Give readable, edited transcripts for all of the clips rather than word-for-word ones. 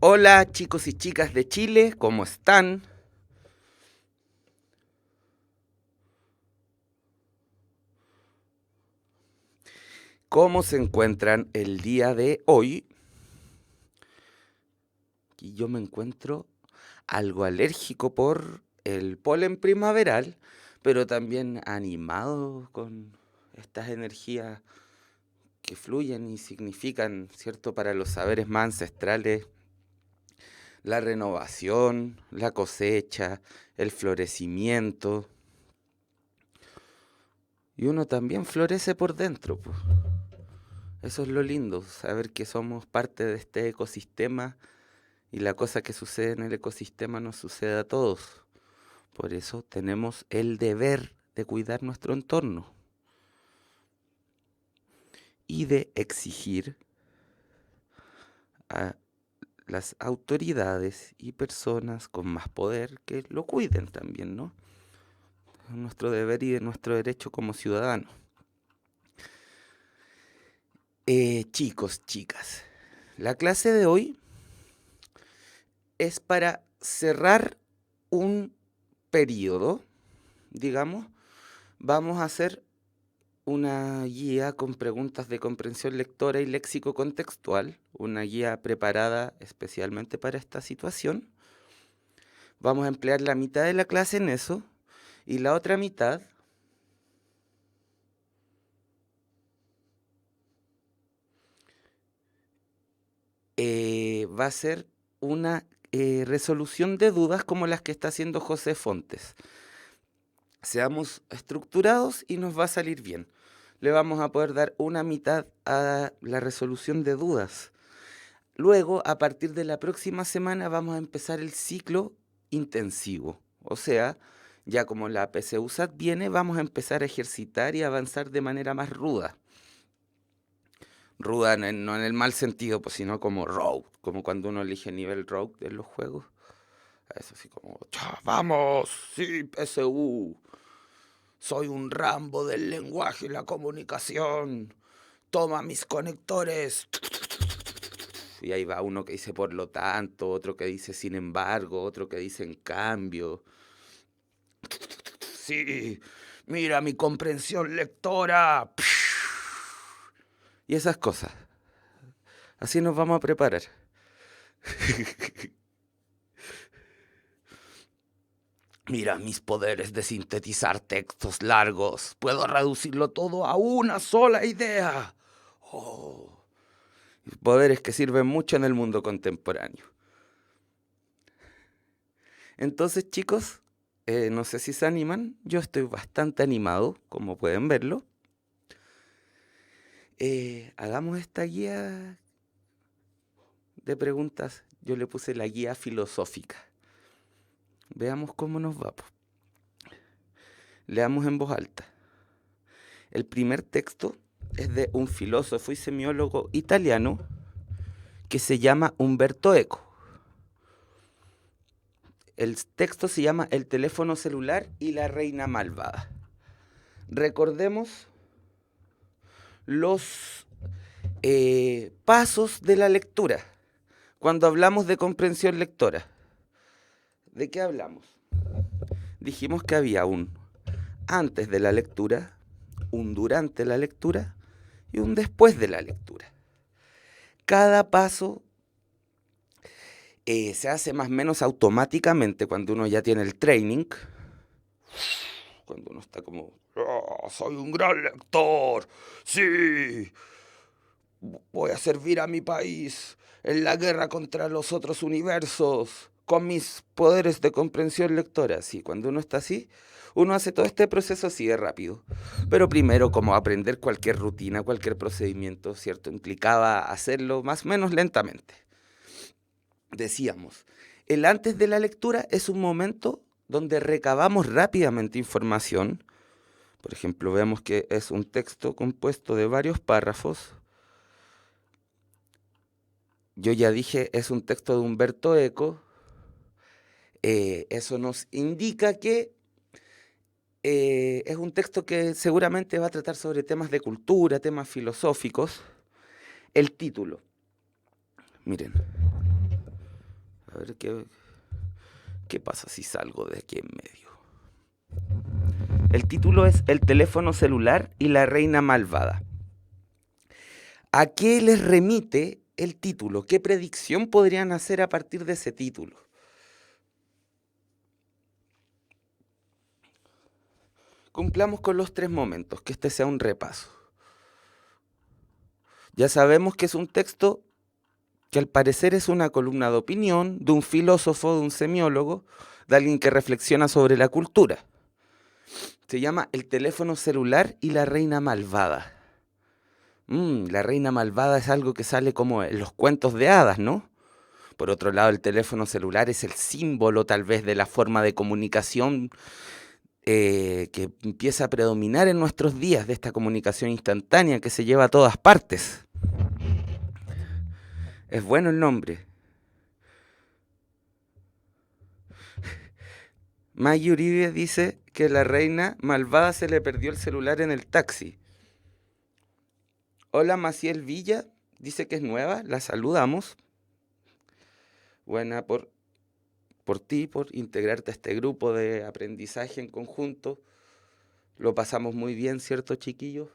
Hola chicos y chicas de Chile, ¿cómo están? ¿Cómo se encuentran el día de hoy? Y yo me encuentro algo alérgico por el polen primaveral, pero también animado con estas energías que fluyen y significan, ¿cierto?, para los saberes más ancestrales, la renovación, la cosecha, el florecimiento. Y uno también florece por dentro, pues. Eso es lo lindo, saber que somos parte de este ecosistema y la cosa que sucede en el ecosistema nos sucede a todos. Por eso tenemos el deber de cuidar nuestro entorno y de exigir a las autoridades y personas con más poder que lo cuiden también, ¿no? Es nuestro deber y de nuestro derecho como ciudadanos. Chicos, chicas, la clase de hoy es para cerrar un periodo, digamos. Vamos a hacer una guía con preguntas de comprensión lectora y léxico contextual, una guía preparada especialmente para esta situación. Vamos a emplear la mitad de la clase en eso y la otra mitad va a ser una resolución de dudas como las que está haciendo José Fontes. Seamos estructurados y nos va a salir bien. Le vamos a poder dar una mitad a la resolución de dudas. Luego, a partir de la próxima semana, vamos a empezar el ciclo intensivo. O sea, ya como la PSUSAT viene, vamos a empezar a ejercitar y avanzar de manera más ruda. Ruda no en el mal sentido, pues, sino como rogue, como cuando uno elige nivel rogue en los juegos. Es así como, vamos, sí, PSU, soy un Rambo del lenguaje y la comunicación, toma mis conectores. Y ahí va uno que dice por lo tanto, otro que dice sin embargo, otro que dice en cambio. Sí, mira mi comprensión lectora. Y esas cosas. Así nos vamos a preparar. Mira mis poderes de sintetizar textos largos. Puedo reducirlo todo a una sola idea. Oh, poderes que sirven mucho en el mundo contemporáneo. Entonces, chicos, no sé si se animan. Yo estoy bastante animado, como pueden verlo. Hagamos esta guía de preguntas. Yo le puse la guía filosófica. Veamos cómo nos va. Leamos en voz alta. El primer texto es de un filósofo y semiólogo italiano que se llama Umberto Eco. El texto se llama El teléfono celular y la reina malvada. Recordemos los pasos de la lectura. Cuando hablamos de comprensión lectora, ¿de qué hablamos? Dijimos que había un antes de la lectura, un durante la lectura y un después de la lectura. Cada paso se hace más o menos automáticamente cuando uno ya tiene el training, cuando uno está como, soy un gran lector, sí, voy a servir a mi país en la guerra contra los otros universos con mis poderes de comprensión lectora. Sí, cuando uno está así, uno hace todo este proceso así de rápido. Pero primero, como aprender cualquier rutina, cualquier procedimiento, ¿cierto? Implicaba hacerlo más o menos lentamente. Decíamos, el antes de la lectura es un momento donde recabamos rápidamente información. Por ejemplo, vemos que es un texto compuesto de varios párrafos. Yo ya dije, es un texto de Umberto Eco. Eso nos indica que es un texto que seguramente va a tratar sobre temas de cultura, temas filosóficos. El título, miren, A ver qué pasa si salgo de aquí en medio. El título es El teléfono celular y la reina malvada. ¿A qué les remite el título? ¿Qué predicción podrían hacer a partir de ese título? Cumplamos con los 3 momentos, que este sea un repaso. Ya sabemos que es un texto que al parecer es una columna de opinión de un filósofo, de un semiólogo, de alguien que reflexiona sobre la cultura. Se llama El teléfono celular y la reina malvada. La reina malvada es algo que sale como en los cuentos de hadas, ¿no? Por otro lado, el teléfono celular es el símbolo tal vez de la forma de comunicación que empieza a predominar en nuestros días, de esta comunicación instantánea que se lleva a todas partes. Es bueno el nombre. Maggie Uribe dice que la reina malvada se le perdió el celular en el taxi. Hola Maciel Villa, dice que es nueva, la saludamos. Buena por ti, por integrarte a este grupo de aprendizaje en conjunto. Lo pasamos muy bien, ¿cierto, chiquillos?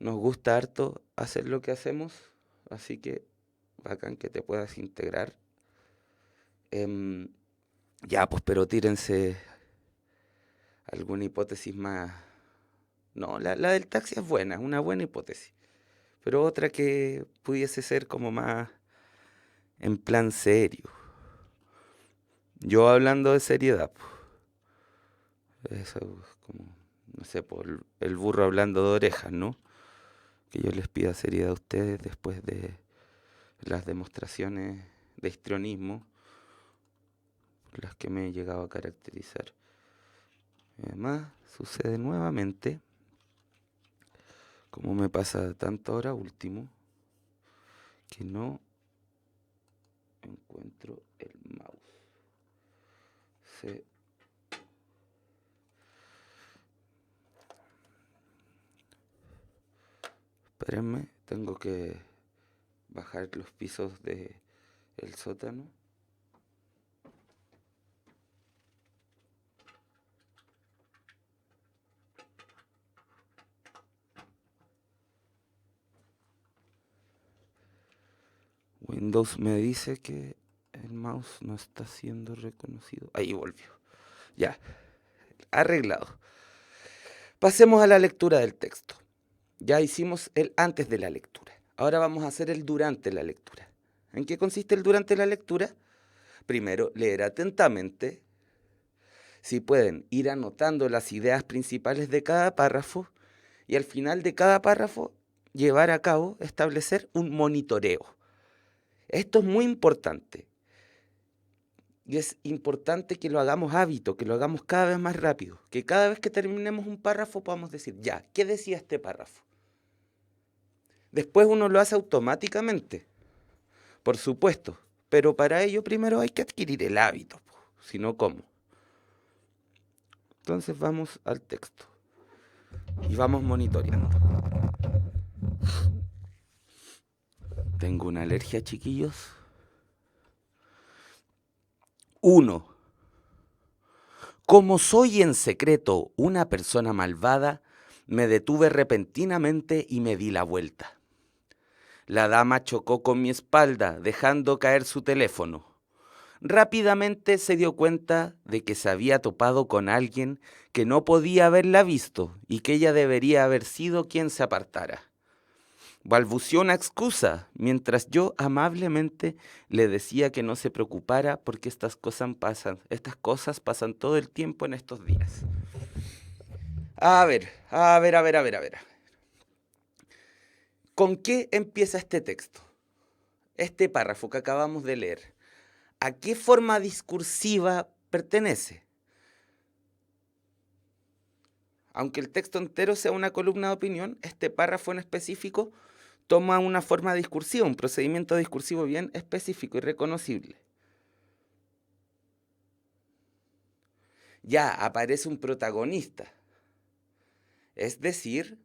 Nos gusta harto hacer lo que hacemos, así que bacán que te puedas integrar. Em, ya, pues, pero tírense alguna hipótesis más. No, la del taxi es buena, es una buena hipótesis. Pero otra que pudiese ser como más en plan serio. Yo hablando de seriedad, pues, eso es como, no sé, por el burro hablando de orejas, ¿no? Que yo les pida seriedad a ustedes después de las demostraciones de histrionismo por las que me he llegado a caracterizar. Además, sucede nuevamente, como me pasa tanto ahora último, que no encuentro el mouse. Espérenme, tengo que bajar los pisos del sótano. Windows me dice que el mouse no está siendo reconocido. Ahí volvió. Ya, arreglado. Pasemos a la lectura del texto. Ya hicimos el antes de la lectura. Ahora vamos a hacer el durante la lectura. ¿En qué consiste el durante la lectura? Primero, leer atentamente. Si pueden, ir anotando las ideas principales de cada párrafo y al final de cada párrafo llevar a cabo, establecer un monitoreo. Esto es muy importante. Y es importante que lo hagamos hábito, que lo hagamos cada vez más rápido. Que cada vez que terminemos un párrafo podamos decir, ya, ¿qué decía este párrafo? Después uno lo hace automáticamente, por supuesto. Pero para ello primero hay que adquirir el hábito, si no, ¿cómo? Entonces vamos al texto y vamos monitoreando. Tengo una alergia, chiquillos. 1. Como soy en secreto una persona malvada, me detuve repentinamente y me di la vuelta. La dama chocó con mi espalda, dejando caer su teléfono. Rápidamente se dio cuenta de que se había topado con alguien que no podía haberla visto y que ella debería haber sido quien se apartara. Balbuceó una excusa, mientras yo amablemente le decía que no se preocupara porque estas cosas pasan todo el tiempo en estos días. A ver. ¿Con qué empieza este texto? Este párrafo que acabamos de leer. ¿A qué forma discursiva pertenece? Aunque el texto entero sea una columna de opinión, este párrafo en específico toma una forma discursiva, un procedimiento discursivo bien específico y reconocible. Ya aparece un protagonista. Es decir,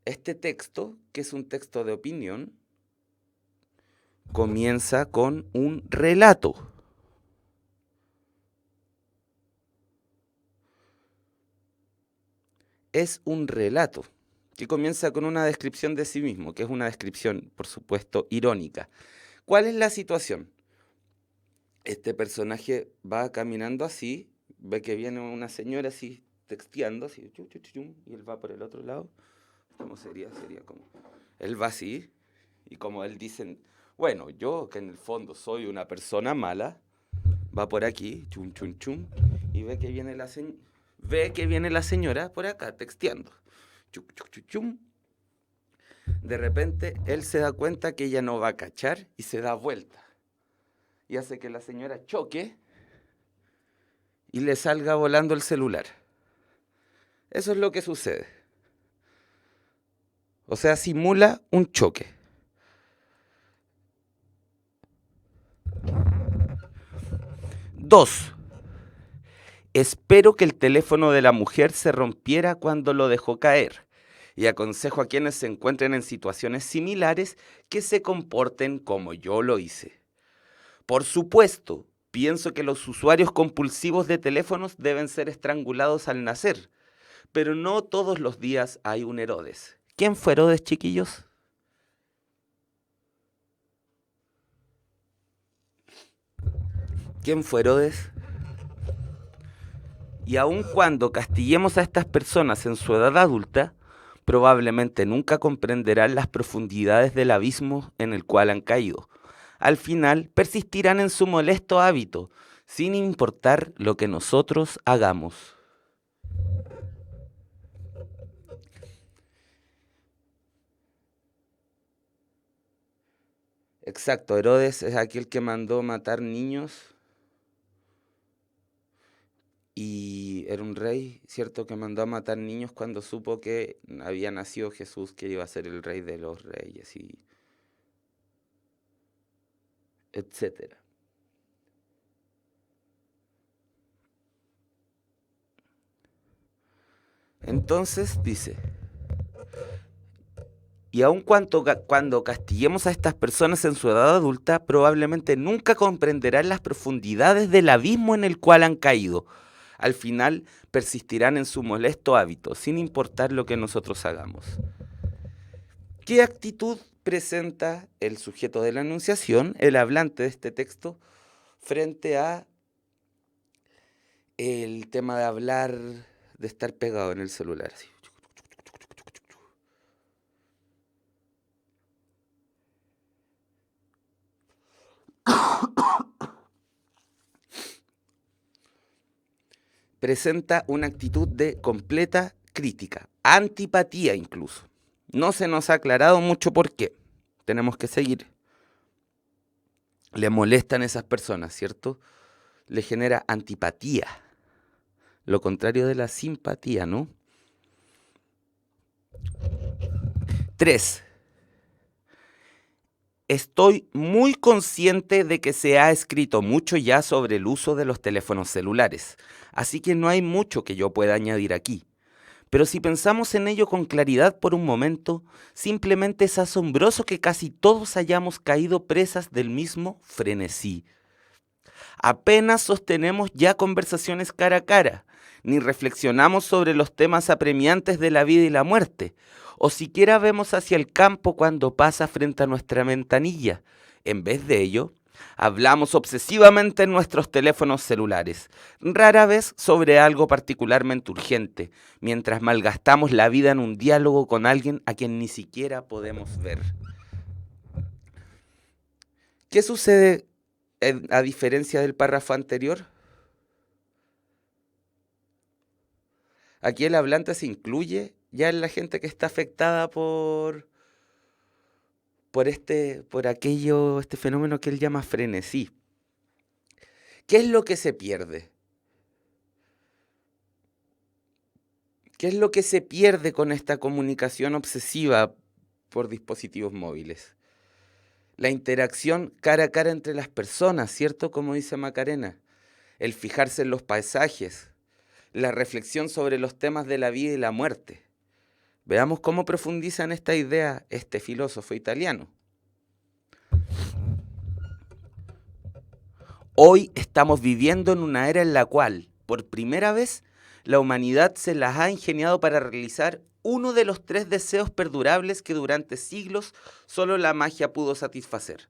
este texto, que es un texto de opinión, comienza con un relato. Es un relato que comienza con una descripción de sí mismo, que es una descripción, por supuesto, irónica. ¿Cuál es la situación? Este personaje va caminando así, ve que viene una señora así texteando, así, y él va por el otro lado. ¿Cómo sería? Sería como, él va así, y como él dice, bueno, yo que en el fondo soy una persona mala, va por aquí, chum, chum, chum, y ve que viene la señora por acá texteando. Chum, chum, chum, chum. De repente él se da cuenta que ella no va a cachar y se da vuelta. Y hace que la señora choque y le salga volando el celular. Eso es lo que sucede. O sea, simula un choque. 2. Espero que el teléfono de la mujer se rompiera cuando lo dejó caer. Y aconsejo a quienes se encuentren en situaciones similares que se comporten como yo lo hice. Por supuesto, pienso que los usuarios compulsivos de teléfonos deben ser estrangulados al nacer, pero no todos los días hay un Herodes. ¿Quién fue Herodes, chiquillos? ¿Quién fue Herodes? Y aun cuando castiguemos a estas personas en su edad adulta, probablemente nunca comprenderán las profundidades del abismo en el cual han caído. Al final, persistirán en su molesto hábito, sin importar lo que nosotros hagamos. Exacto, Herodes es aquel que mandó matar niños y era un rey, ¿cierto? Que mandó a matar niños cuando supo que había nacido Jesús, que iba a ser el rey de los reyes, y etcétera. Entonces dice, y aun cuando castiguemos a estas personas en su edad adulta, probablemente nunca comprenderán las profundidades del abismo en el cual han caído. Al final persistirán en su molesto hábito, sin importar lo que nosotros hagamos. ¿Qué actitud presenta el sujeto de la enunciación, el hablante de este texto, frente a el tema de hablar, de estar pegado en el celular? Así. Presenta una actitud de completa crítica, antipatía incluso. No se nos ha aclarado mucho por qué. Tenemos que seguir. Le molestan esas personas, ¿cierto? Le genera antipatía. Lo contrario de la simpatía, ¿no? 3. Estoy muy consciente de que se ha escrito mucho ya sobre el uso de los teléfonos celulares, así que no hay mucho que yo pueda añadir aquí. Pero si pensamos en ello con claridad por un momento, simplemente es asombroso que casi todos hayamos caído presas del mismo frenesí. Apenas sostenemos ya conversaciones cara a cara, ni reflexionamos sobre los temas apremiantes de la vida y la muerte, o siquiera vemos hacia el campo cuando pasa frente a nuestra ventanilla. En vez de ello, hablamos obsesivamente en nuestros teléfonos celulares, rara vez sobre algo particularmente urgente, mientras malgastamos la vida en un diálogo con alguien a quien ni siquiera podemos ver. ¿Qué sucede a diferencia del párrafo anterior? Aquí el hablante se incluye ya en la gente que está afectada por este fenómeno que él llama frenesí. ¿Qué es lo que se pierde? ¿Qué es lo que se pierde con esta comunicación obsesiva por dispositivos móviles? La interacción cara a cara entre las personas, ¿cierto? Como dice Macarena. El fijarse en los paisajes, la reflexión sobre los temas de la vida y la muerte. Veamos cómo profundiza en esta idea este filósofo italiano. Hoy estamos viviendo en una era en la cual, por primera vez, la humanidad se las ha ingeniado para realizar uno de los 3 deseos perdurables que durante siglos solo la magia pudo satisfacer.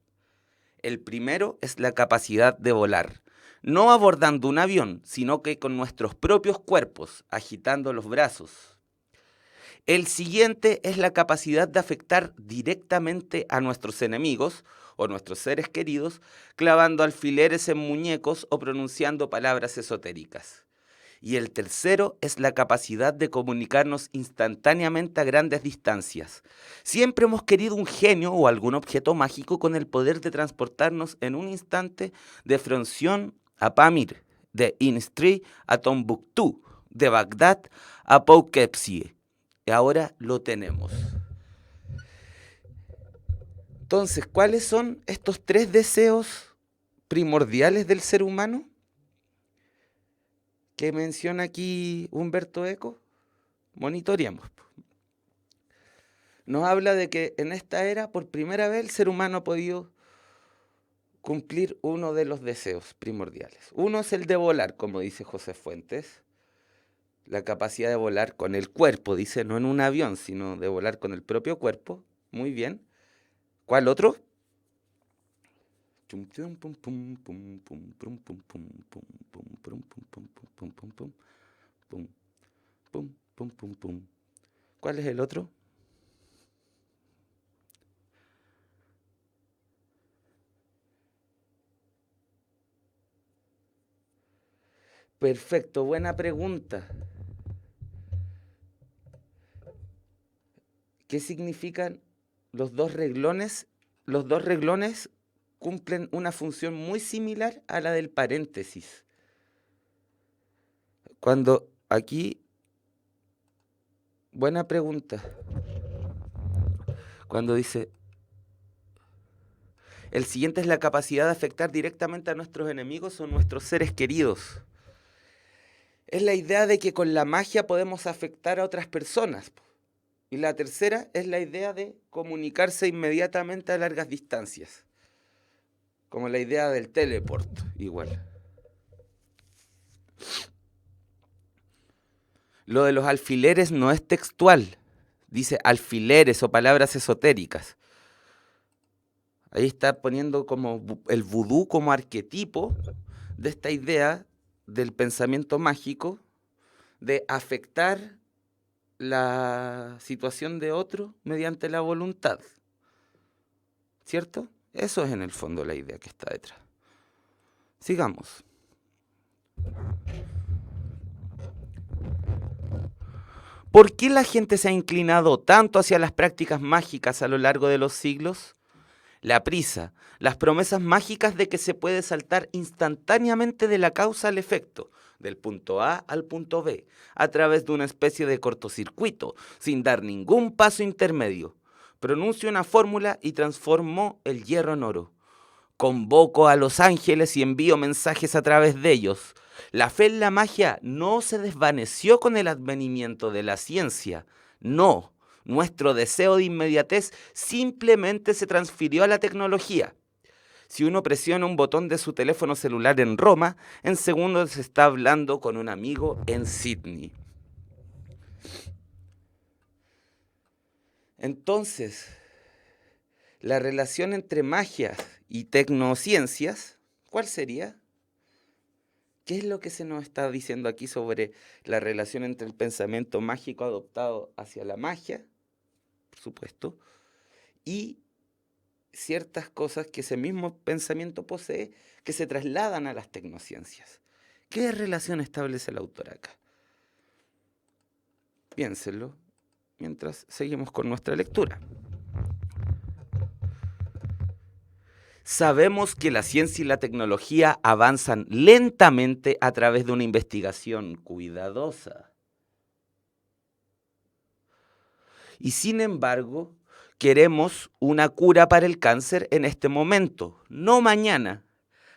El primero es la capacidad de volar, no abordando un avión, sino que con nuestros propios cuerpos, agitando los brazos. El siguiente es la capacidad de afectar directamente a nuestros enemigos o nuestros seres queridos, clavando alfileres en muñecos o pronunciando palabras esotéricas. Y el tercero es la capacidad de comunicarnos instantáneamente a grandes distancias. Siempre hemos querido un genio o algún objeto mágico con el poder de transportarnos en un instante de Fronción a Pamir, de Instri a Tombuctú, de Bagdad a Poughkeepsie. Y ahora lo tenemos. Entonces, ¿cuáles son estos 3 deseos primordiales del ser humano que menciona aquí Humberto Eco? Monitoreamos. Nos habla de que en esta era, por primera vez, el ser humano ha podido cumplir uno de los deseos primordiales. Uno es el de volar, como dice José Fuentes. La capacidad de volar con el cuerpo, dice, no en un avión, sino de volar con el propio cuerpo. Muy bien. ¿Cuál otro? ¿Cuál es el otro? Perfecto, buena pregunta. ¿Qué significan los 2 reglones? Los 2 reglones cumplen una función muy similar a la del paréntesis. Cuando aquí, buena pregunta, cuando dice, el siguiente es la capacidad de afectar directamente a nuestros enemigos o nuestros seres queridos. Es la idea de que con la magia podemos afectar a otras personas. Y la tercera es la idea de comunicarse inmediatamente a largas distancias. Como la idea del teleport, igual. Lo de los alfileres no es textual. Dice alfileres o palabras esotéricas. Ahí está poniendo como el vudú como arquetipo de esta idea del pensamiento mágico de afectar la situación de otro mediante la voluntad. ¿Cierto? Eso es en el fondo la idea que está detrás. Sigamos. ¿Por qué la gente se ha inclinado tanto hacia las prácticas mágicas a lo largo de los siglos? La prisa, las promesas mágicas de que se puede saltar instantáneamente de la causa al efecto, del punto A al punto B, a través de una especie de cortocircuito, sin dar ningún paso intermedio. Pronuncio una fórmula y transformo el hierro en oro. Convoco a los ángeles y envío mensajes a través de ellos. La fe en la magia no se desvaneció con el advenimiento de la ciencia. No, nuestro deseo de inmediatez simplemente se transfirió a la tecnología. Si uno presiona un botón de su teléfono celular en Roma, en segundos se está hablando con un amigo en Sydney. Entonces, la relación entre magia y tecnociencias, ¿cuál sería? ¿Qué es lo que se nos está diciendo aquí sobre la relación entre el pensamiento mágico adoptado hacia la magia, por supuesto, y ciertas cosas que ese mismo pensamiento posee que se trasladan a las tecnociencias? ¿Qué relación establece el autor acá? Piénsenlo mientras seguimos con nuestra lectura. Sabemos que la ciencia y la tecnología avanzan lentamente a través de una investigación cuidadosa. Y sin embargo, queremos una cura para el cáncer en este momento, no mañana.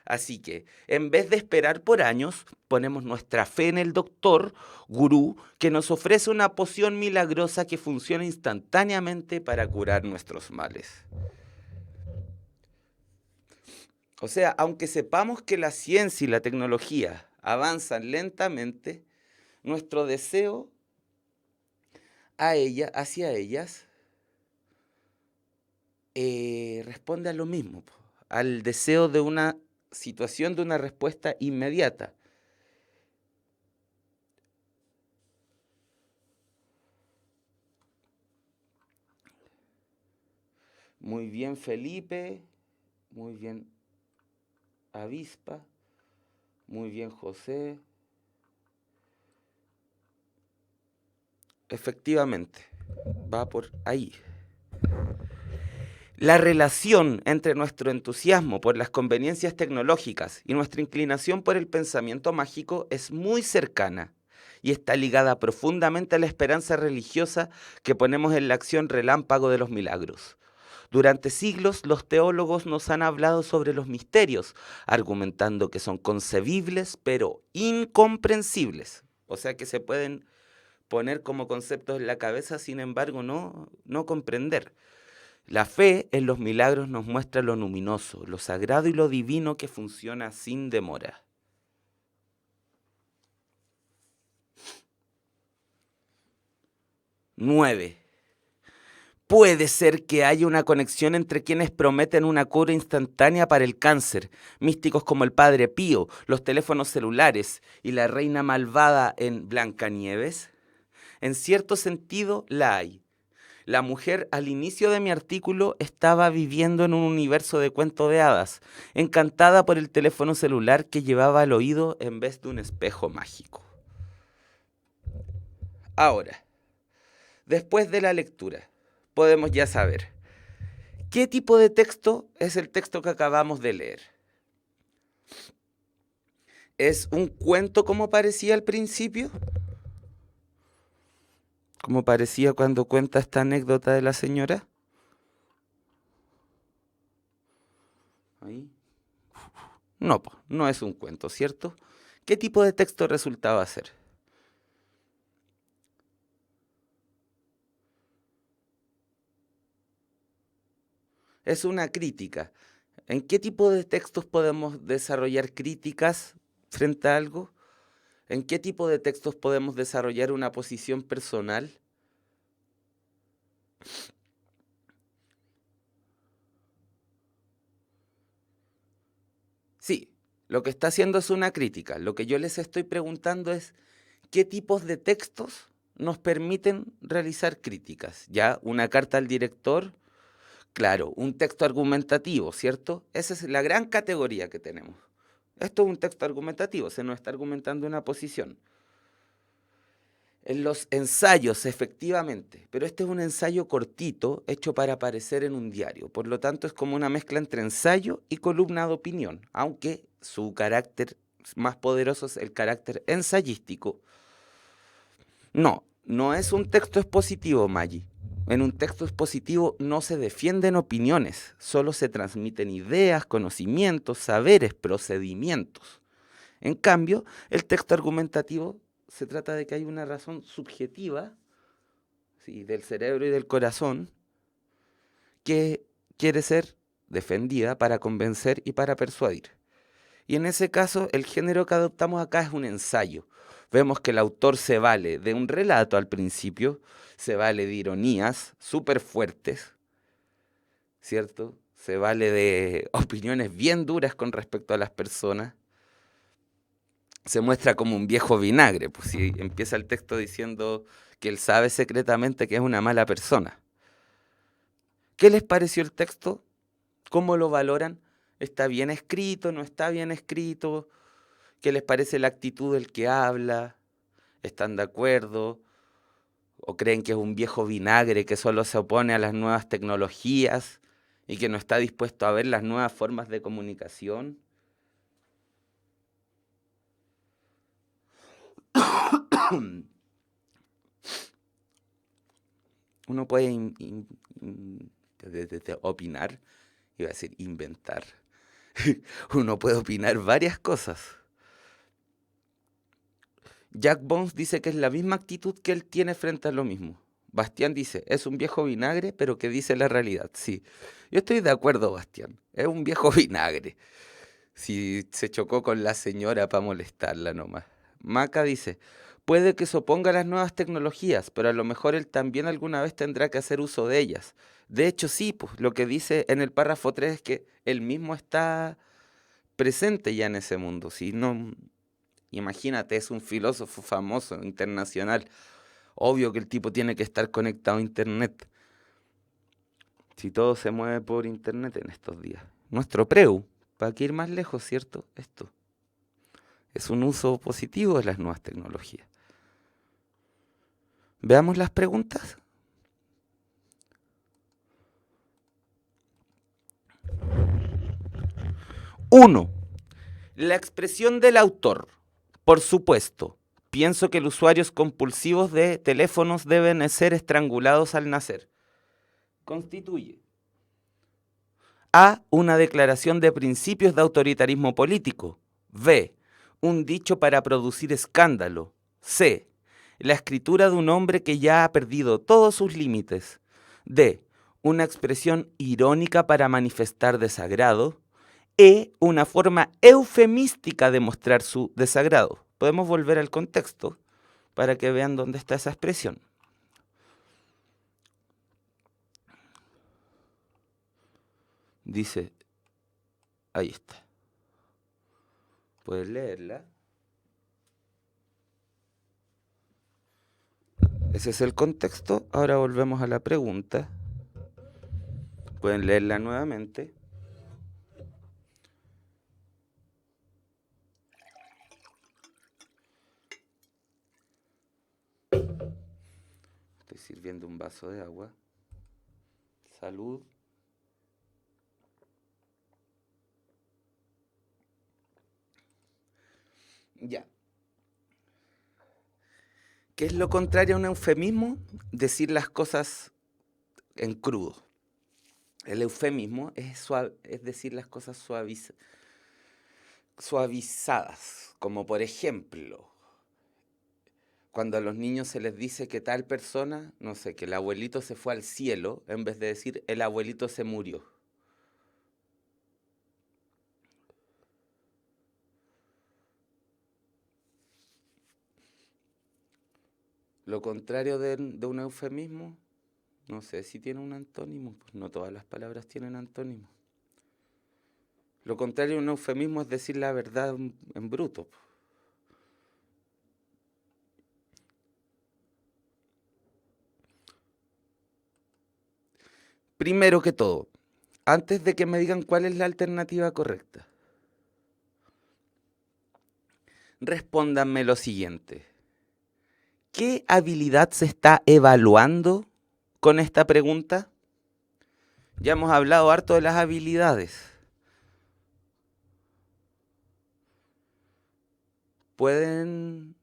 Así que, en vez de esperar por años, ponemos nuestra fe en el doctor, gurú, que nos ofrece una poción milagrosa que funciona instantáneamente para curar nuestros males. O sea, aunque sepamos que la ciencia y la tecnología avanzan lentamente, nuestro deseo hacia ellas responde a lo mismo, po, al deseo de una situación, de una respuesta inmediata. Muy bien, Felipe. Muy bien, Avispa. Muy bien, José. Efectivamente, va por ahí. La relación entre nuestro entusiasmo por las conveniencias tecnológicas y nuestra inclinación por el pensamiento mágico es muy cercana y está ligada profundamente a la esperanza religiosa que ponemos en la acción relámpago de los milagros. Durante siglos los teólogos nos han hablado sobre los misterios, argumentando que son concebibles pero incomprensibles, o sea que se pueden poner como conceptos en la cabeza, sin embargo no comprender. La fe en los milagros nos muestra lo luminoso, lo sagrado y lo divino que funciona sin demora. 9. Puede ser que haya una conexión entre quienes prometen una cura instantánea para el cáncer, místicos como el Padre Pío, los teléfonos celulares y la reina malvada en Blancanieves. En cierto sentido la hay. La mujer al inicio de mi artículo estaba viviendo en un universo de cuento de hadas, encantada por el teléfono celular que llevaba al oído en vez de un espejo mágico. Ahora, después de la lectura, podemos ya saber qué tipo de texto es el texto que acabamos de leer. ¿Es un cuento como parecía al principio? ¿Como parecía cuando cuenta esta anécdota de la señora? Ahí. No, no es un cuento, ¿cierto? ¿Qué tipo de texto resultaba ser? Es una crítica. ¿En qué tipo de textos podemos desarrollar críticas frente a algo? ¿En qué tipo de textos podemos desarrollar una posición personal? Sí, lo que está haciendo es una crítica. Lo que yo les estoy preguntando es qué tipos de textos nos permiten realizar críticas. ¿Ya? Una carta al director, claro, un texto argumentativo, ¿cierto? Esa es la gran categoría que tenemos. Esto es un texto argumentativo, se nos está argumentando una posición. En los ensayos, efectivamente, pero este es un ensayo cortito hecho para aparecer en un diario, por lo tanto es como una mezcla entre ensayo y columna de opinión, aunque su carácter más poderoso es el carácter ensayístico. No es un texto expositivo, Maggi. En un texto expositivo no se defienden opiniones, solo se transmiten ideas, conocimientos, saberes, procedimientos. En cambio, el texto argumentativo se trata de que hay una razón subjetiva, ¿sí?, del cerebro y del corazón que quiere ser defendida para convencer y para persuadir. Y en ese caso, el género que adoptamos acá es un ensayo. Vemos que el autor se vale de un relato al principio, se vale de ironías súper fuertes, ¿cierto? Se vale de opiniones bien duras con respecto a las personas. Se muestra como un viejo vinagre, pues si empieza el texto diciendo que él sabe secretamente que es una mala persona. ¿Qué les pareció el texto? ¿Cómo lo valoran? ¿Está bien escrito? ¿No está bien escrito? ¿Qué les parece la actitud del que habla? ¿Están de acuerdo? ¿O creen que es un viejo vinagre que solo se opone a las nuevas tecnologías y que no está dispuesto a ver las nuevas formas de comunicación? Uno puede opinar, iba a decir inventar. Uno puede opinar varias cosas. Jack Bones dice que es la misma actitud que él tiene frente a lo mismo. Bastián dice, es un viejo vinagre, pero que dice la realidad. Sí, yo estoy de acuerdo, Bastián. Es un viejo vinagre. Si se chocó con la señora para molestarla nomás. Maca dice, puede que se oponga a las nuevas tecnologías, pero a lo mejor él también alguna vez tendrá que hacer uso de ellas. De hecho, sí, pues lo que dice en el párrafo 3 es que él mismo está presente ya en ese mundo. Si no, imagínate, es un filósofo famoso, internacional. Obvio que el tipo tiene que estar conectado a internet. Si todo se mueve por internet en estos días. Nuestro preu, ¿para qué ir más lejos, cierto? Esto es un uso positivo de las nuevas tecnologías. Veamos las preguntas. 1. La expresión del autor. Por supuesto, pienso que los usuarios compulsivos de teléfonos deben ser estrangulados al nacer. Constituye A. Una declaración de principios de autoritarismo político. B. Un dicho para producir escándalo. C. La escritura de un hombre que ya ha perdido todos sus límites. D. Una expresión irónica para manifestar desagrado. E. Una forma eufemística de mostrar su desagrado. Podemos volver al contexto para que vean dónde está esa expresión. Dice, ahí está. Puedes leerla. Ese es el contexto. Ahora volvemos a la pregunta. Pueden leerla nuevamente. Estoy sirviendo un vaso de agua. Salud. Ya. ¿Qué es lo contrario a un eufemismo? Decir las cosas en crudo. El eufemismo es decir las cosas suavizadas, como por ejemplo, cuando a los niños se les dice que tal persona, no sé, que el abuelito se fue al cielo, en vez de decir el abuelito se murió. Lo contrario de un eufemismo, no sé si tiene un antónimo, pues no todas las palabras tienen antónimo. Lo contrario de un eufemismo es decir la verdad en bruto. Primero que todo, antes de que me digan cuál es la alternativa correcta, respóndanme lo siguiente. ¿Qué habilidad se está evaluando con esta pregunta? Ya hemos hablado harto de las habilidades. Pueden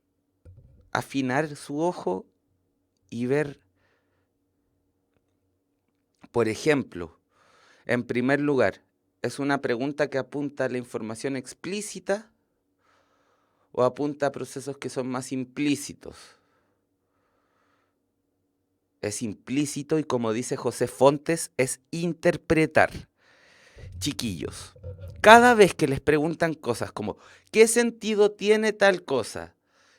afinar su ojo y ver, por ejemplo, en primer lugar, ¿es una pregunta que apunta a la información explícita o apunta a procesos que son más implícitos? Es implícito y, como dice José Fontes, es interpretar. Chiquillos, cada vez que les preguntan cosas como ¿qué sentido tiene tal cosa?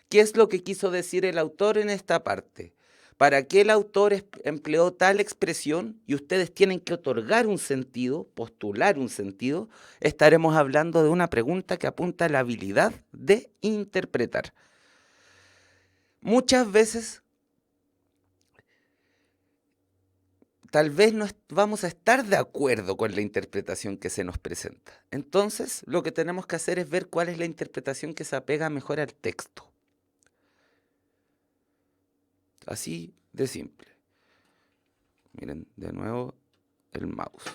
¿Qué es lo que quiso decir el autor en esta parte? ¿Para qué el autor empleó tal expresión? Y ustedes tienen que otorgar un sentido, postular un sentido. Estaremos hablando de una pregunta que apunta a la habilidad de interpretar. Muchas veces tal vez no vamos a estar de acuerdo con la interpretación que se nos presenta. Entonces, lo que tenemos que hacer es ver cuál es la interpretación que se apega mejor al texto. Así de simple. Miren, de nuevo el mouse.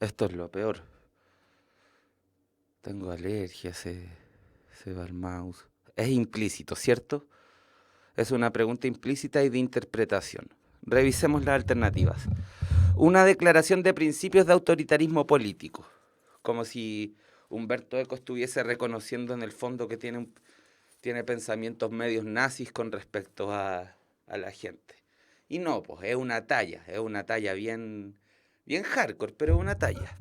Esto es lo peor. Tengo alergia, se va el mouse. Es implícito, ¿cierto? Es una pregunta implícita y de interpretación. Revisemos las alternativas. Una declaración de principios de autoritarismo político. Como si Humberto Eco estuviese reconociendo en el fondo que tiene tiene pensamientos medios nazis con respecto a la gente. Y no, pues es una talla bien, bien hardcore, pero es una talla.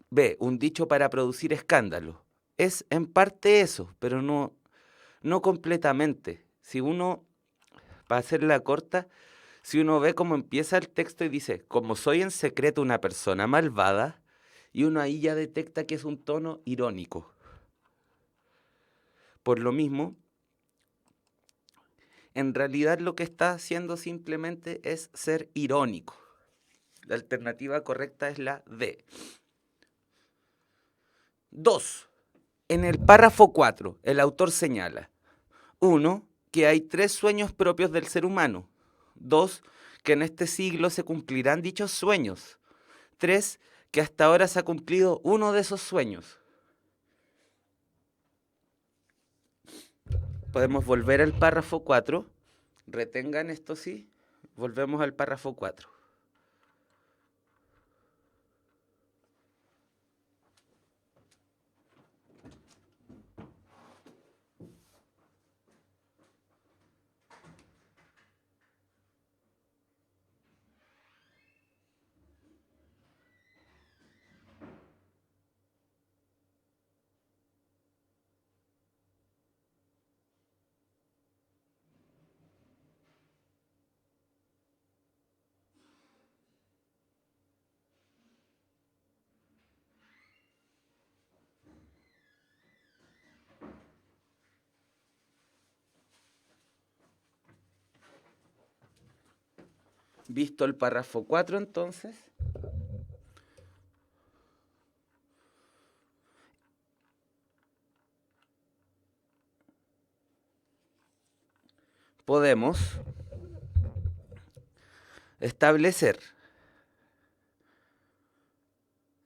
B, un dicho para producir escándalo. Es en parte eso, pero no completamente. Si uno, para hacerla corta, si uno ve cómo empieza el texto y dice, como soy en secreto una persona malvada, y uno ahí ya detecta que es un tono irónico. Por lo mismo, en realidad lo que está haciendo simplemente es ser irónico. La alternativa correcta es la D. 2. En el párrafo 4, el autor señala: 1. Que hay 3 sueños propios del ser humano. 2. Que en este siglo se cumplirán dichos sueños. 3. Que hasta ahora se ha cumplido uno de esos sueños. Podemos volver al párrafo 4. Retengan esto, sí. Volvemos al párrafo 4. Visto el párrafo 4, entonces, podemos establecer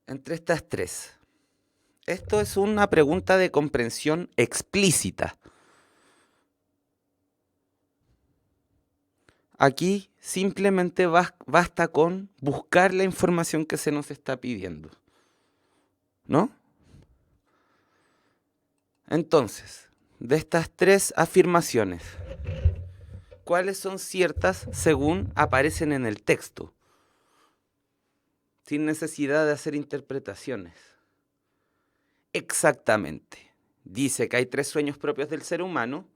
entre estas tres. Esto es una pregunta de comprensión explícita. Aquí simplemente basta con buscar la información que se nos está pidiendo, ¿no? Entonces, de estas tres afirmaciones, ¿cuáles son ciertas según aparecen en el texto? Sin necesidad de hacer interpretaciones. Exactamente. Dice que hay 3 sueños propios del ser humano: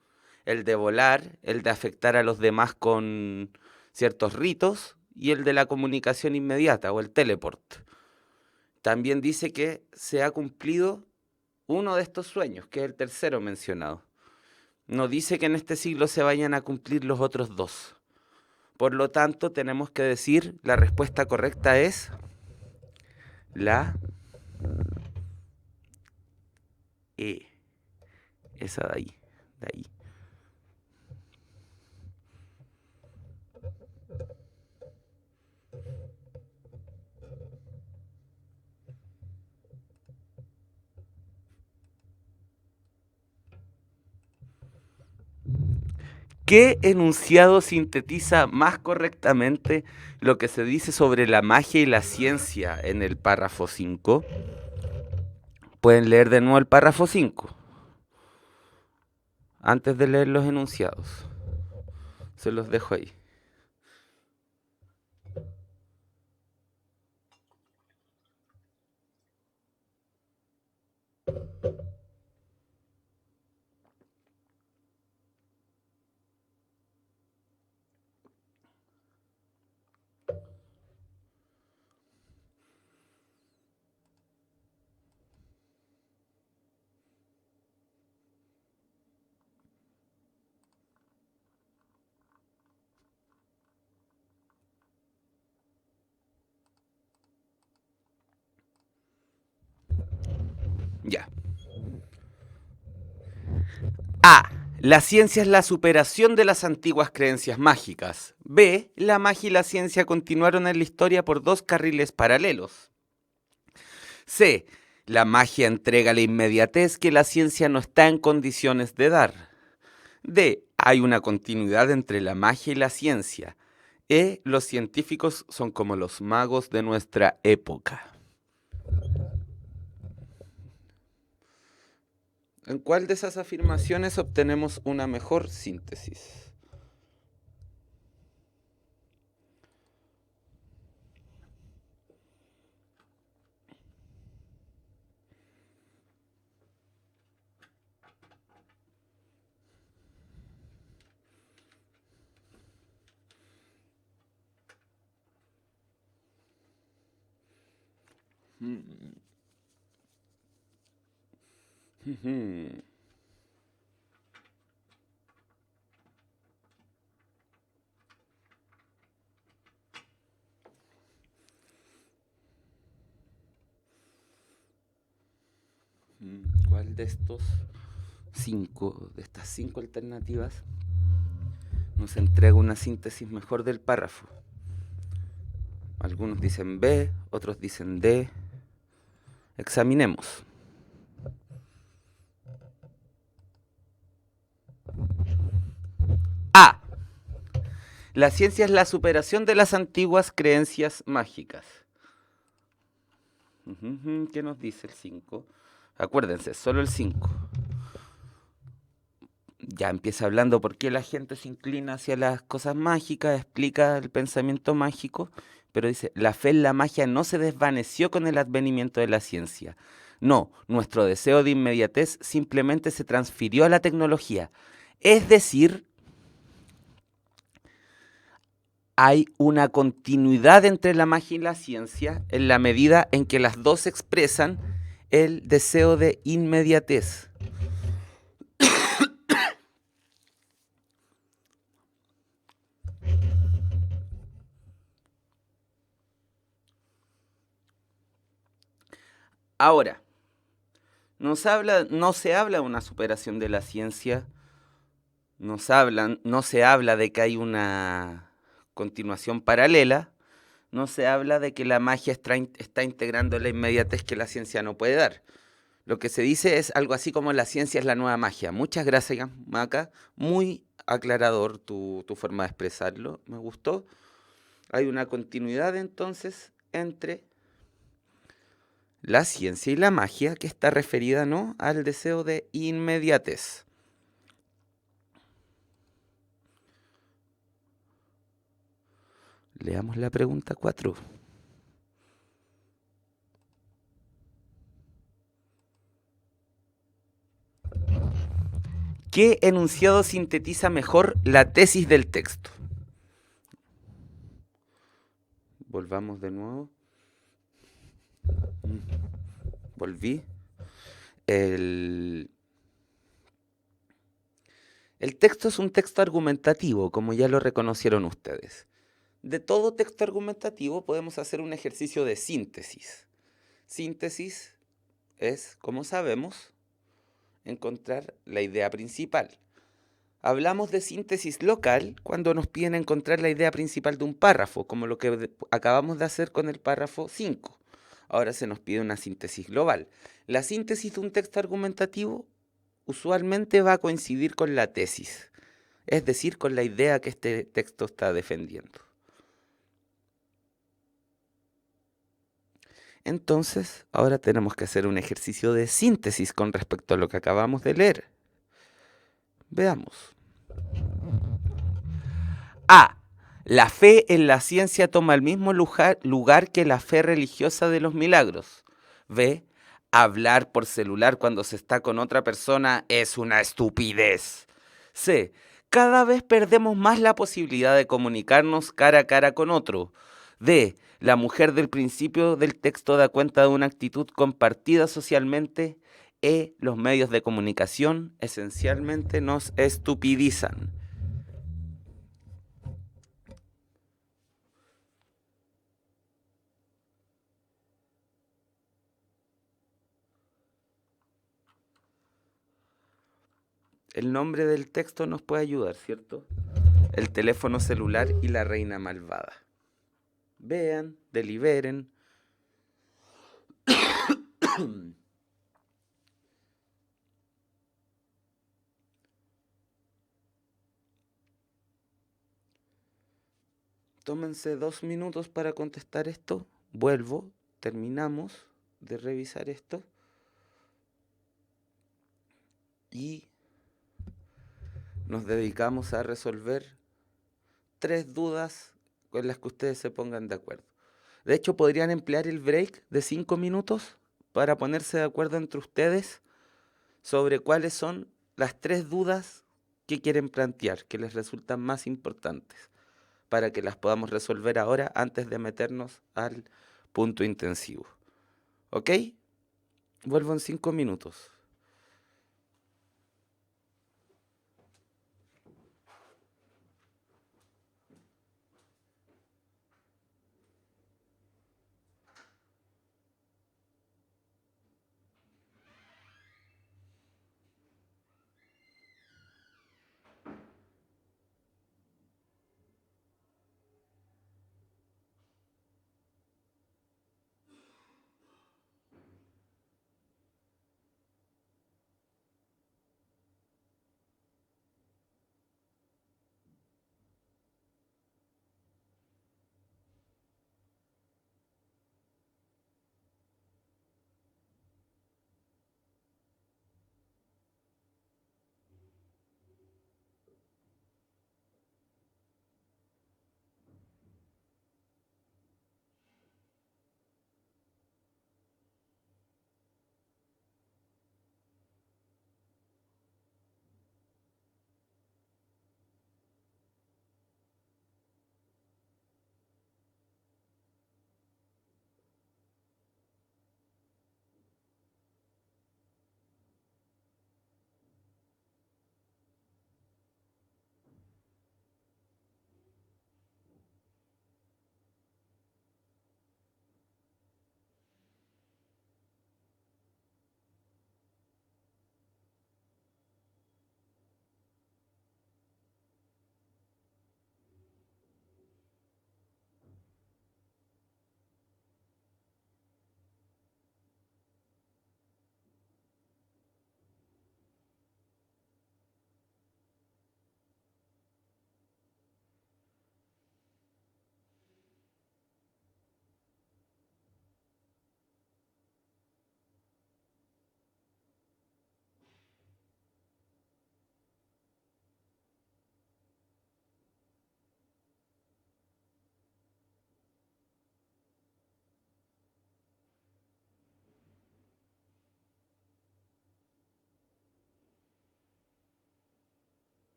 el de volar, el de afectar a los demás con ciertos ritos y el de la comunicación inmediata o el teleport. También dice que se ha cumplido uno de estos sueños, que es el tercero mencionado. No dice que en este siglo se vayan a cumplir los otros 2. Por lo tanto, tenemos que decir, la respuesta correcta es la E. Esa de ahí, de ahí. ¿Qué enunciado sintetiza más correctamente lo que se dice sobre la magia y la ciencia en el párrafo 5? Pueden leer de nuevo el párrafo 5 antes de leer los enunciados. Se los dejo ahí. Ya. A. La ciencia es la superación de las antiguas creencias mágicas. B. La magia y la ciencia continuaron en la historia por 2 carriles paralelos. C. La magia entrega la inmediatez que la ciencia no está en condiciones de dar. D. Hay una continuidad entre la magia y la ciencia. E. Los científicos son como los magos de nuestra época. ¿En cuál de esas afirmaciones obtenemos una mejor síntesis? Ujú. ¿Cuál de de estas cinco alternativas, nos entrega una síntesis mejor del párrafo? Algunos dicen B, otros dicen D. Examinemos. A. La ciencia es la superación de las antiguas creencias mágicas. ¿Qué nos dice el 5? Acuérdense, solo el 5. Ya empieza hablando por qué la gente se inclina hacia las cosas mágicas, explica el pensamiento mágico, pero dice, la fe en la magia no se desvaneció con el advenimiento de la ciencia. No, nuestro deseo de inmediatez simplemente se transfirió a la tecnología. Es decir, hay una continuidad entre la magia y la ciencia en la medida en que las dos expresan el deseo de inmediatez. Ahora, no se habla de una superación de la ciencia, no se habla de que hay una continuación paralela, no se habla de que la magia está integrando la inmediatez que la ciencia no puede dar. Lo que se dice es algo así como la ciencia es la nueva magia. Muchas gracias, Maca. Muy aclarador tu forma de expresarlo. Me gustó. Hay una continuidad entonces entre la ciencia y la magia que está referida, ¿no?, al deseo de inmediatez. Leamos la pregunta 4. ¿Qué enunciado sintetiza mejor la tesis del texto? Volvamos de nuevo. Volví. El texto es un texto argumentativo, como ya lo reconocieron ustedes. De todo texto argumentativo podemos hacer un ejercicio de síntesis. Síntesis es, como sabemos, encontrar la idea principal. Hablamos de síntesis local cuando nos piden encontrar la idea principal de un párrafo, como lo que acabamos de hacer con el párrafo 5. Ahora se nos pide una síntesis global. La síntesis de un texto argumentativo usualmente va a coincidir con la tesis, es decir, con la idea que este texto está defendiendo. Entonces, ahora tenemos que hacer un ejercicio de síntesis con respecto a lo que acabamos de leer. Veamos. A. La fe en la ciencia toma el mismo lugar que la fe religiosa de los milagros. B. Hablar por celular cuando se está con otra persona es una estupidez. C. Cada vez perdemos más la posibilidad de comunicarnos cara a cara con otro. D. La mujer del principio del texto da cuenta de una actitud compartida socialmente. E. Los medios de comunicación esencialmente nos estupidizan. El nombre del texto nos puede ayudar, ¿cierto? El teléfono celular y la reina malvada. Vean, deliberen. Tómense 2 minutos para contestar esto. Vuelvo, terminamos de revisar esto. y nos dedicamos a resolver 3 dudas con las que ustedes se pongan de acuerdo. De hecho, podrían emplear el break de 5 minutos para ponerse de acuerdo entre ustedes sobre cuáles son las 3 dudas que quieren plantear, que les resultan más importantes, para que las podamos resolver ahora antes de meternos al punto intensivo. ¿Ok? Vuelvo en 5 minutos.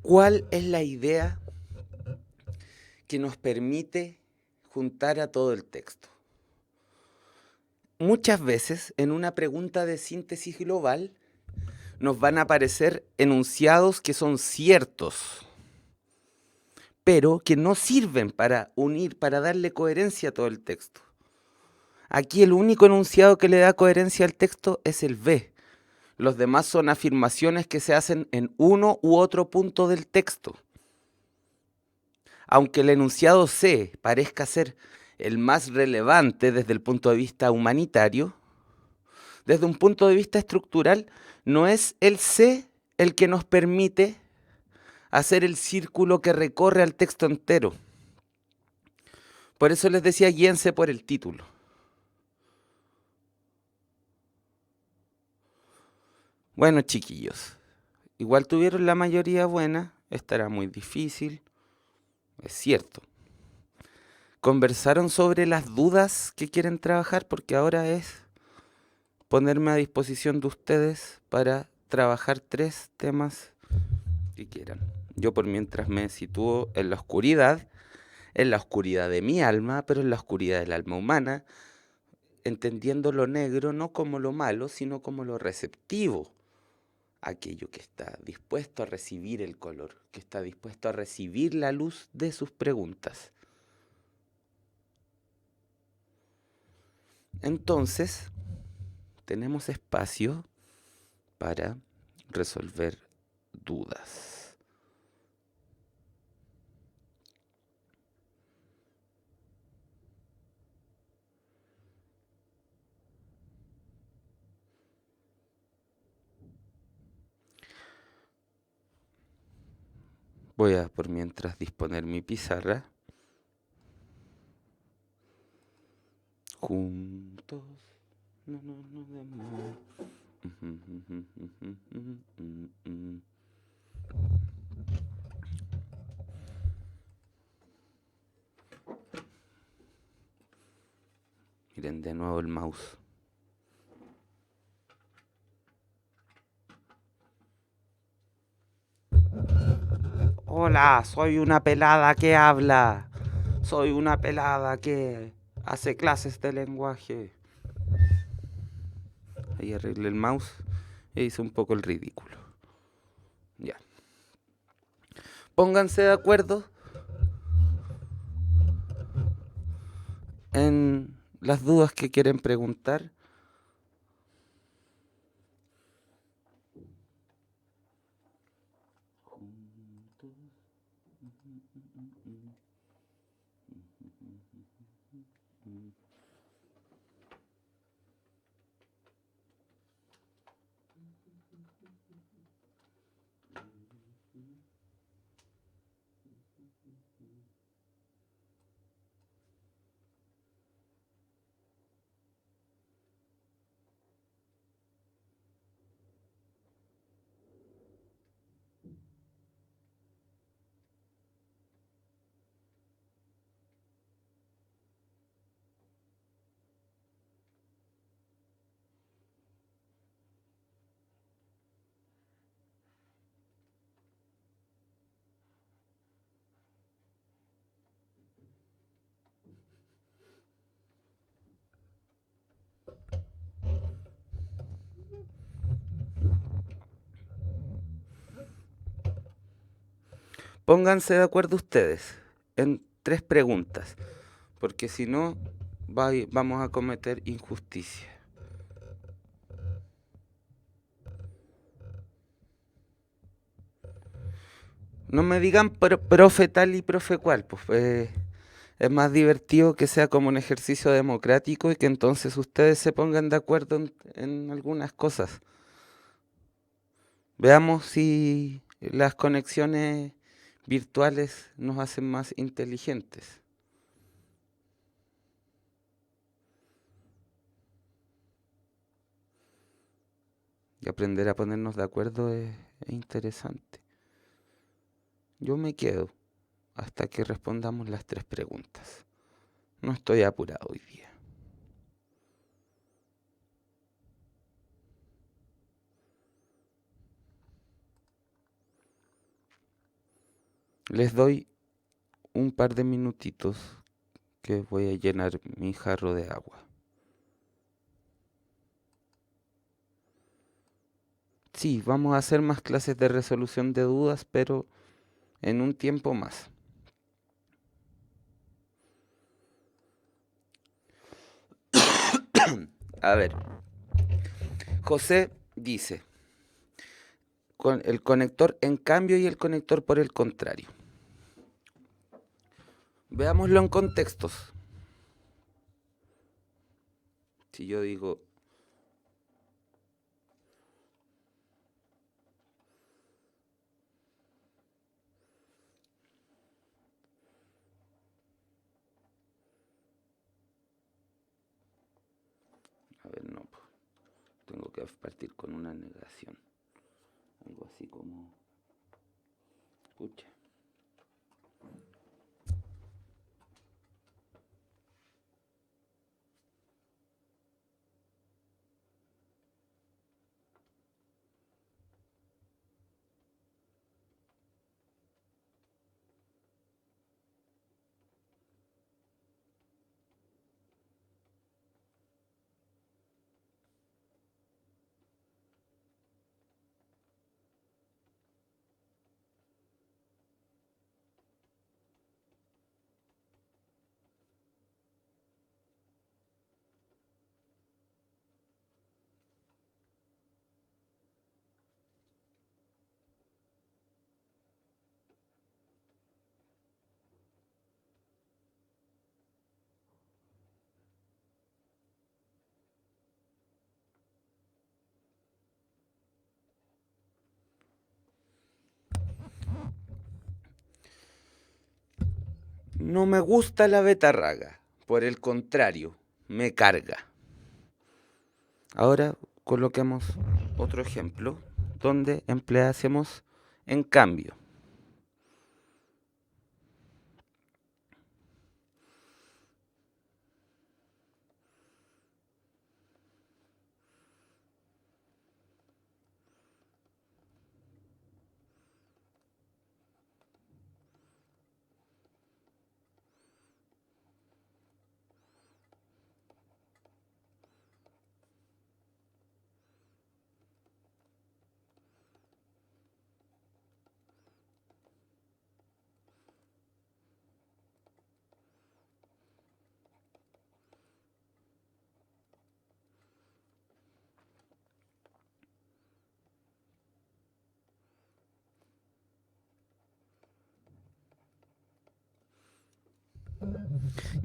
¿Cuál es la idea que nos permite juntar a todo el texto? Muchas veces en una pregunta de síntesis global nos van a aparecer enunciados que son ciertos, pero que no sirven para unir, para darle coherencia a todo el texto. Aquí el único enunciado que le da coherencia al texto es el B. Los demás son afirmaciones que se hacen en uno u otro punto del texto. Aunque el enunciado C parezca ser el más relevante desde el punto de vista humanitario, desde un punto de vista estructural, no es el C el que nos permite hacer el círculo que recorre al texto entero. Por eso les decía, guíense por el título. Bueno, chiquillos, igual tuvieron la mayoría buena, estará muy difícil, es cierto. Conversaron sobre las dudas que quieren trabajar, porque ahora es ponerme a disposición de ustedes para trabajar 3 temas que quieran. Yo por mientras me sitúo en la oscuridad de mi alma, pero en la oscuridad del alma humana, entendiendo lo negro no como lo malo, sino como lo receptivo, aquello que está dispuesto a recibir el color, que está dispuesto a recibir la luz de sus preguntas. Entonces, tenemos espacio para resolver dudas. Voy a por mientras disponer mi pizarra. Juntos no nos demos. Miren de nuevo el mouse. Hola, soy una pelada que habla. Soy una pelada que hace clases de lenguaje. Ahí arreglé el mouse e hice un poco el ridículo. Ya. Pónganse de acuerdo en las dudas que quieren preguntar. Pónganse de acuerdo ustedes en 3 preguntas, porque si no vamos a cometer injusticia. No me digan profe tal y profe cual, pues es más divertido que sea como un ejercicio democrático y que entonces ustedes se pongan de acuerdo en algunas cosas. Veamos si las conexiones virtuales nos hacen más inteligentes. Y aprender a ponernos de acuerdo es interesante. Yo me quedo hasta que respondamos las 3 preguntas. No estoy apurado hoy día. Les doy un par de minutitos que voy a llenar mi jarro de agua. Sí, vamos a hacer más clases de resolución de dudas, pero en un tiempo más. A ver, José dice, con el conector en cambio y el conector por el contrario. Veámoslo en contextos. Si yo digo, a ver, no, tengo que partir con una negación. Algo así como, pucha. No me gusta la betarraga, por el contrario, me carga. Ahora coloquemos otro ejemplo donde empleásemos en cambio.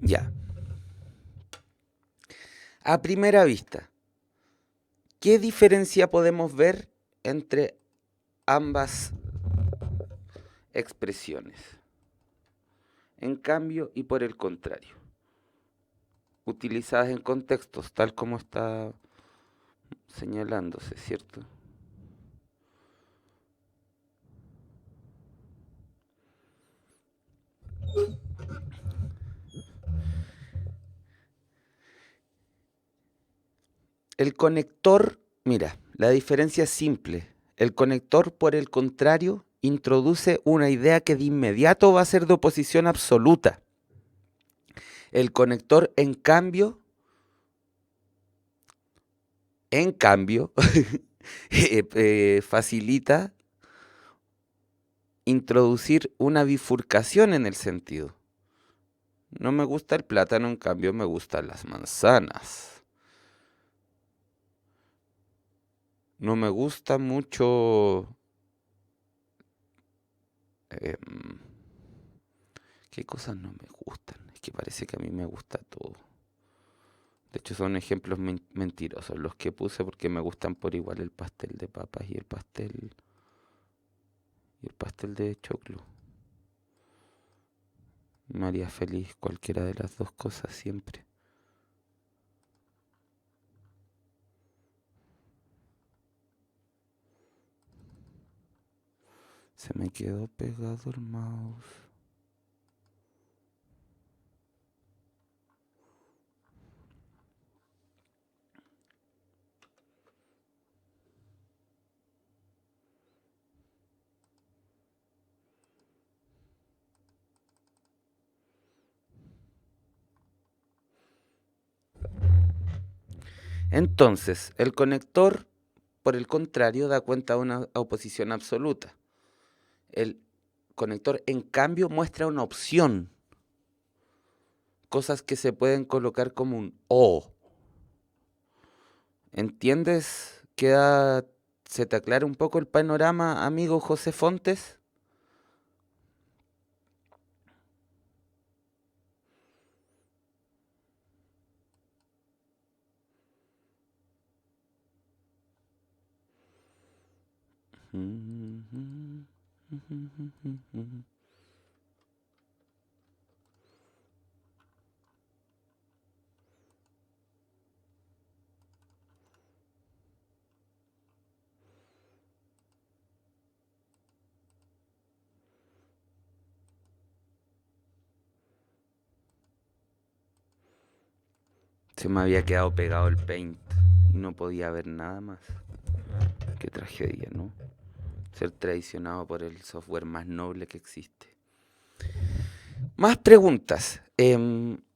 Ya. A primera vista, ¿qué diferencia podemos ver entre ambas expresiones? En cambio y por el contrario, utilizadas en contextos tal como está señalándose, ¿cierto? El conector, mira, la diferencia es simple. El conector, por el contrario, introduce una idea que de inmediato va a ser de oposición absoluta. El conector, en cambio, facilita introducir una bifurcación en el sentido. No me gusta el plátano, en cambio me gustan las manzanas. No me gusta mucho... ¿qué cosas no me gustan? Es que parece que a mí me gusta todo. De hecho son ejemplos mentirosos los que puse porque me gustan por igual el pastel de papas y el pastel de choclo. Me haría feliz cualquiera de las dos cosas siempre. Se me quedó pegado el mouse. Entonces, el conector, por el contrario, da cuenta de una oposición absoluta. El conector, en cambio, muestra una opción. Cosas que se pueden colocar como un o. ¿Entiendes? ¿Se te aclara un poco el panorama, amigo José Fontes? Se me había quedado pegado el paint y no podía ver nada más. Qué tragedia, ¿no? Ser traicionado por el software más noble que existe. Más preguntas.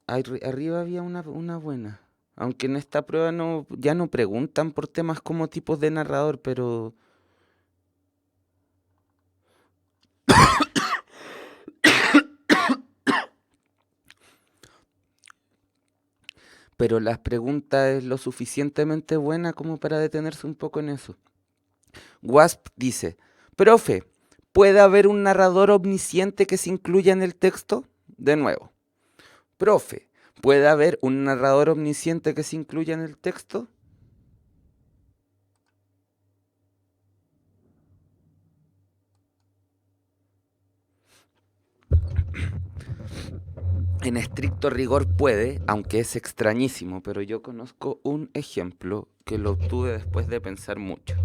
Arriba había una buena. Aunque en esta prueba ya no preguntan por temas como tipos de narrador, pero las preguntas es lo suficientemente buena como para detenerse un poco en eso. Wasp dice, profe, ¿puede haber un narrador omnisciente que se incluya en el texto? De nuevo, profe, ¿puede haber un narrador omnisciente que se incluya en el texto? En estricto rigor puede, aunque es extrañísimo, pero yo conozco un ejemplo que lo obtuve después de pensar mucho.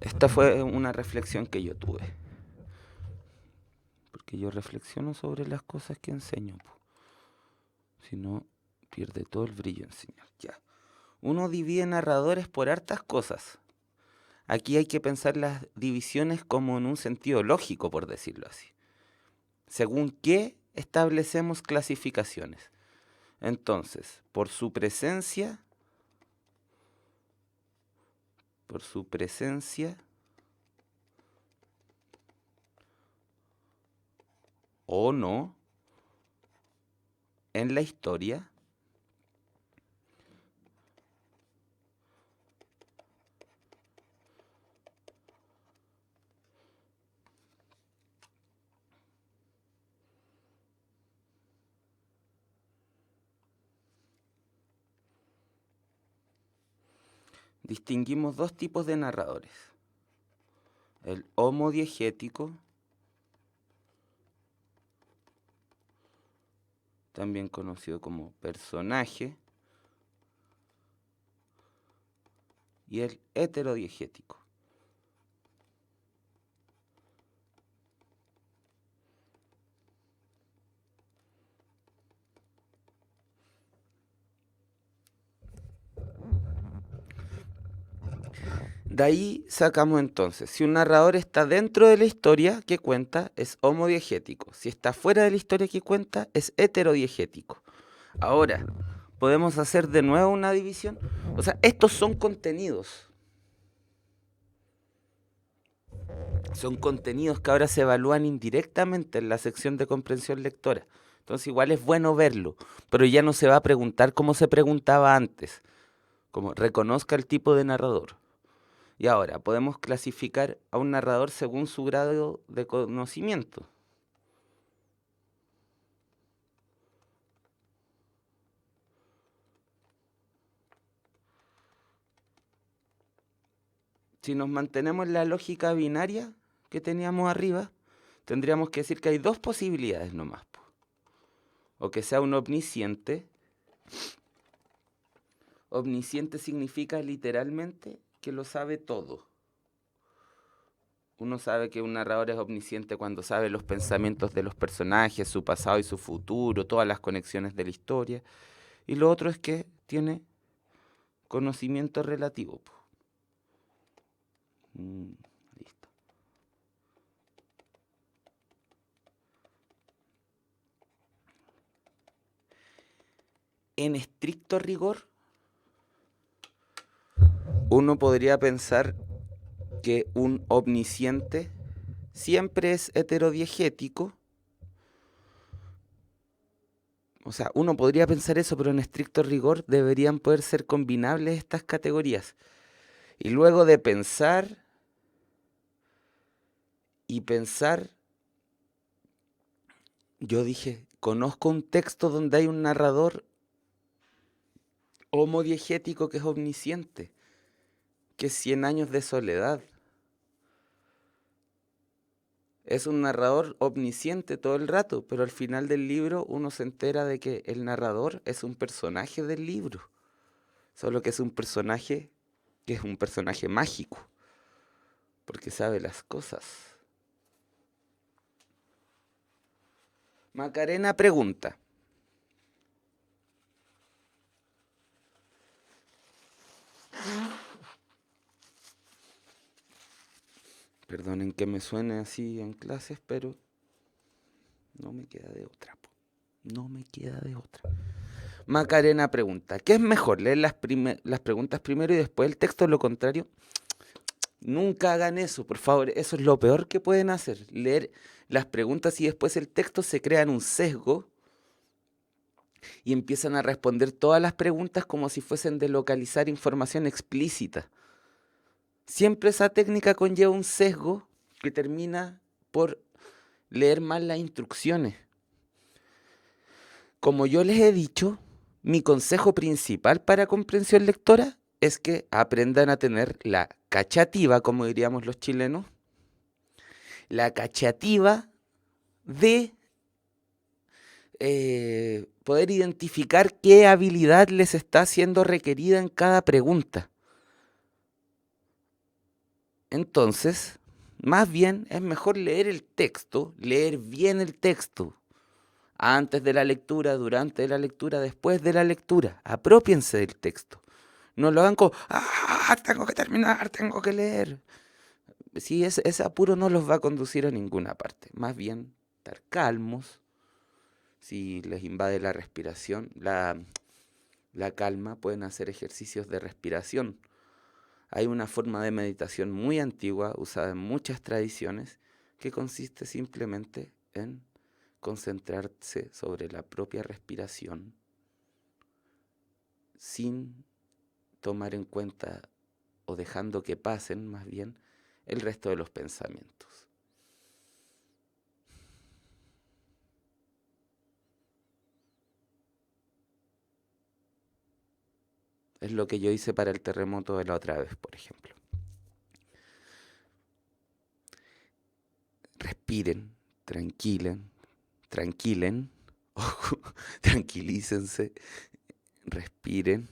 Esta fue una reflexión que yo tuve, porque yo reflexiono sobre las cosas que enseño, si no pierde todo el brillo enseñar. Ya. Uno divide narradores por hartas cosas. Aquí hay que pensar las divisiones como en un sentido lógico, por decirlo así. Según qué establecemos clasificaciones. Entonces, por su presencia o no en la historia, distinguimos dos tipos de narradores. El homodiegético, también conocido como personaje, y el heterodiegético. De ahí sacamos entonces, si un narrador está dentro de la historia que cuenta, es homodiegético. Si está fuera de la historia que cuenta, es heterodiegético. Ahora, ¿podemos hacer de nuevo una división? O sea, estos son contenidos. Son contenidos que ahora se evalúan indirectamente en la sección de comprensión lectora. Entonces igual es bueno verlo, pero ya no se va a preguntar como se preguntaba antes, como reconozca el tipo de narrador. Y ahora, podemos clasificar a un narrador según su grado de conocimiento. Si nos mantenemos en la lógica binaria que teníamos arriba, tendríamos que decir que hay dos posibilidades nomás. O que sea un omnisciente. Omnisciente significa literalmente que lo sabe todo. Uno sabe que un narrador es omnisciente cuando sabe los pensamientos de los personajes, su pasado y su futuro, todas las conexiones de la historia. Y lo otro es que tiene conocimiento relativo. Listo. En estricto rigor, uno podría pensar que un omnisciente siempre es heterodiegético. O sea, uno podría pensar eso, pero en estricto rigor deberían poder ser combinables estas categorías. Y luego de pensar y pensar, yo dije, conozco un texto donde hay un narrador homodiegético que es omnisciente, que es 100 años de soledad. Es un narrador omnisciente todo el rato, pero al final del libro uno se entera de que el narrador es un personaje del libro, solo que es un personaje mágico, porque sabe las cosas. Macarena pregunta. Perdonen que me suene así en clases, pero no me queda de otra. No me queda de otra. Macarena pregunta, ¿qué es mejor, leer las preguntas primero y después el texto? Lo contrario, nunca hagan eso, por favor. Eso es lo peor que pueden hacer. Leer las preguntas y después el texto, se crean un sesgo y empiezan a responder todas las preguntas como si fuesen de localizar información explícita. Siempre esa técnica conlleva un sesgo que termina por leer mal las instrucciones. Como yo les he dicho, mi consejo principal para comprensión lectora es que aprendan a tener la cachativa, como diríamos los chilenos, la cachativa de poder identificar qué habilidad les está siendo requerida en cada pregunta. Entonces, más bien es mejor leer el texto, leer bien el texto, antes de la lectura, durante la lectura, después de la lectura. Apropiense del texto. No lo hagan como, tengo que terminar, tengo que leer. Si ese apuro no los va a conducir a ninguna parte. Más bien, estar calmos. Si les invade la respiración, la calma, pueden hacer ejercicios de respiración. Hay una forma de meditación muy antigua, usada en muchas tradiciones, que consiste simplemente en concentrarse sobre la propia respiración sin tomar en cuenta o dejando que pasen más bien el resto de los pensamientos. Es lo que yo hice para el terremoto de la otra vez, por ejemplo. Respiren, tranquilen, ojo, tranquilícense, respiren,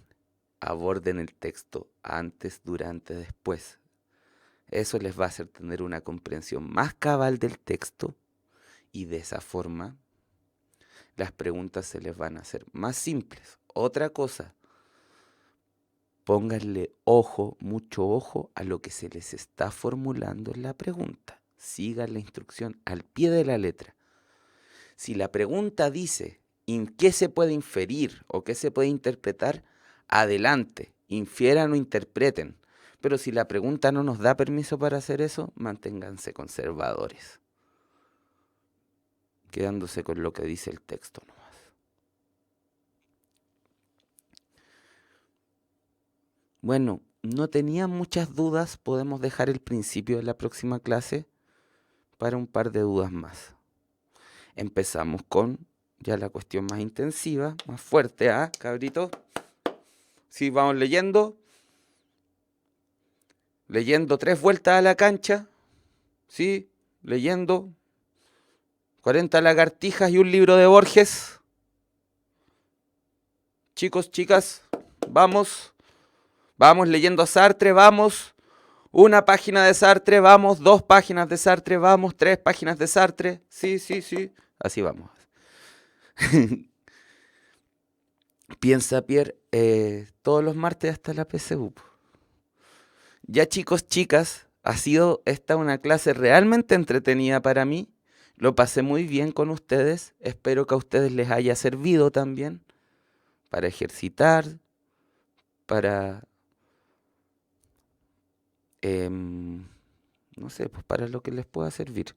aborden el texto antes, durante, después. Eso les va a hacer tener una comprensión más cabal del texto y de esa forma las preguntas se les van a hacer más simples. Otra cosa, pónganle ojo, mucho ojo a lo que se les está formulando en la pregunta. Sigan la instrucción al pie de la letra. Si la pregunta dice qué se puede inferir o qué se puede interpretar, adelante, infieran o interpreten. Pero si la pregunta no nos da permiso para hacer eso, manténganse conservadores, quedándose con lo que dice el texto nomás. Bueno, no tenía muchas dudas, podemos dejar el principio de la próxima clase para un par de dudas más. Empezamos con ya la cuestión más intensiva, más fuerte, cabrito? Sí, vamos leyendo 3 vueltas a la cancha, sí, leyendo 40 lagartijas y un libro de Borges. Chicos, chicas, vamos leyendo a Sartre, vamos. 1 página de Sartre, vamos. 2 páginas de Sartre, vamos. 3 páginas de Sartre, sí. Así vamos. Piensa, Pierre, todos los martes hasta la PSU. Ya, chicos, chicas, ha sido esta una clase realmente entretenida para mí. Lo pasé muy bien con ustedes. Espero que a ustedes les haya servido también para ejercitar, para, no sé, pues para lo que les pueda servir.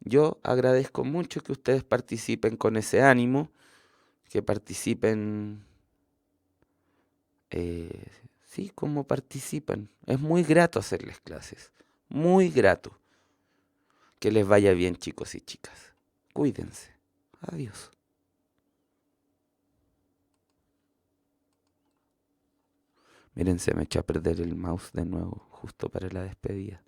Yo agradezco mucho que ustedes participen con ese ánimo, que participen, sí, como participan. Es muy grato hacerles clases, muy grato. Que les vaya bien, chicos y chicas. Cuídense. Adiós. Miren, se me echó a perder el mouse de nuevo, justo para la despedida.